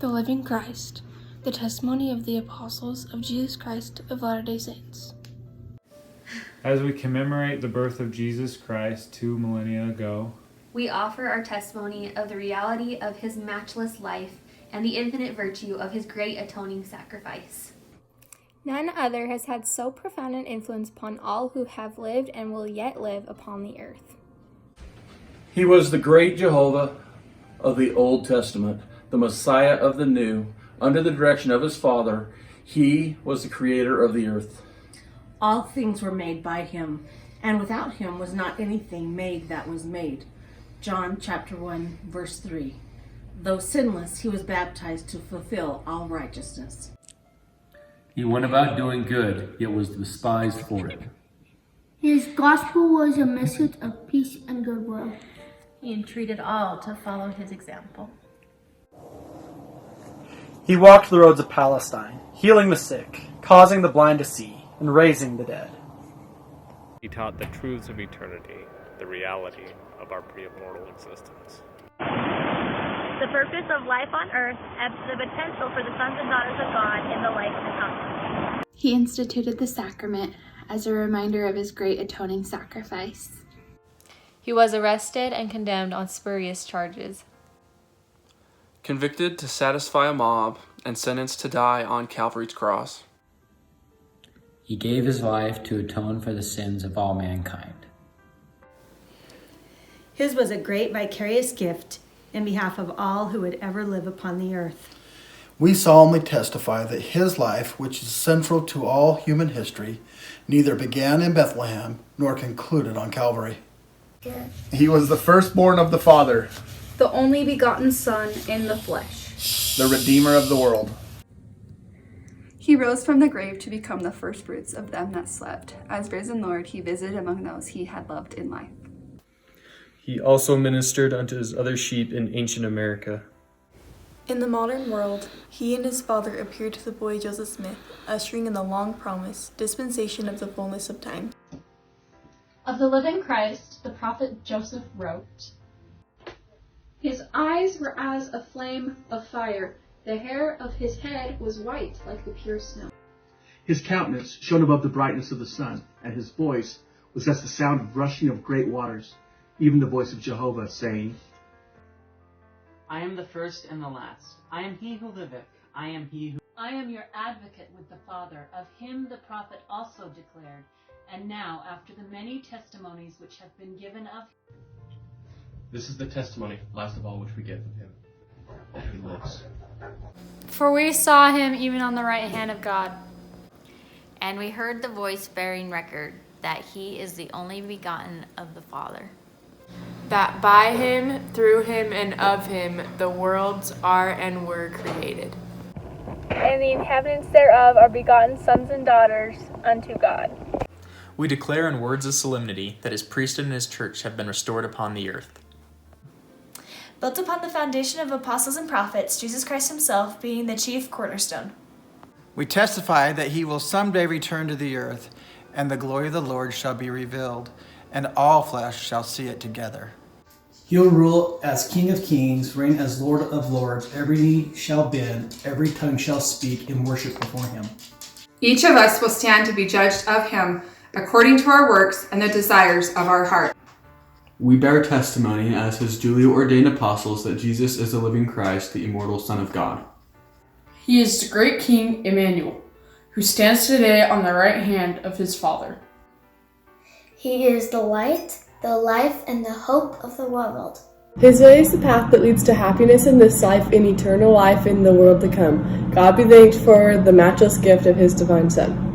the living Christ, the testimony of the apostles of Jesus Christ of Latter-day Saints. As we commemorate the birth of Jesus Christ 2 millennia ago, we offer our testimony of the reality of his matchless life and the infinite virtue of his great atoning sacrifice. None other has had so profound an influence upon all who have lived and will yet live upon the earth. He was the great Jehovah of the Old Testament, the Messiah of the New. Under the direction of his Father, he was the creator of the earth. All things were made by him, and without him was not anything made that was made. John chapter 1, verse 3. Though sinless, he was baptized to fulfill all righteousness. He went about doing good, yet was despised for it. His gospel was a message of peace and goodwill. He entreated all to follow his example. He walked the roads of Palestine, healing the sick, causing the blind to see, and raising the dead. He taught the truths of eternity, the reality of our pre-immortal existence. The purpose of life on earth and the potential for the sons and daughters of God in the life to come. He instituted the sacrament as a reminder of his great atoning sacrifice. He was arrested and condemned on spurious charges. Convicted to satisfy a mob and sentenced to die on Calvary's cross. He gave his life to atone for the sins of all mankind. His was a great vicarious gift in behalf of all who would ever live upon the earth. We solemnly testify that his life, which is central to all human history, neither began in Bethlehem nor concluded on Calvary. He was the firstborn of the Father, the only begotten Son in the flesh, the Redeemer of the world. He rose from the grave to become the firstfruits of them that slept. As risen Lord, he visited among those he had loved in life. He also ministered unto his other sheep in ancient America. In the modern world, he and his Father appeared to the boy Joseph Smith, ushering in the long-promised dispensation of the fullness of time. Of the living Christ, the prophet Joseph wrote, "His eyes were as a flame of fire. The hair of his head was white like the pure snow. His countenance shone above the brightness of the sun, and his voice was as the sound of rushing of great waters, even the voice of Jehovah, saying, I am the first and the last. I am he who liveth. I am he who... I am your advocate with the Father. Of him the prophet also declared. And now, after the many testimonies which have been given of him..." This is the testimony, last of all, which we give of him, that he lives. For we saw him even on the right hand of God. And we heard the voice bearing record that he is the only begotten of the Father. That by him, through him, and of him, the worlds are and were created. And the inhabitants thereof are begotten sons and daughters unto God. We declare in words of solemnity that his priesthood and his church have been restored upon the earth. Built upon the foundation of apostles and prophets, Jesus Christ himself being the chief cornerstone. We testify that he will someday return to the earth, and the glory of the Lord shall be revealed, and all flesh shall see it together. He'll rule as King of kings, reign as Lord of lords. Every knee shall bend, every tongue shall speak in worship before him. Each of us will stand to be judged of him according to our works and the desires of our heart. We bear testimony as his duly ordained apostles that Jesus is the living Christ, the immortal Son of God. He is the great King Emmanuel, who stands today on the right hand of his Father. He is the light, the life, and the hope of the world. His way is the path that leads to happiness in this life and eternal life in the world to come. God be thanked for the matchless gift of his divine Son.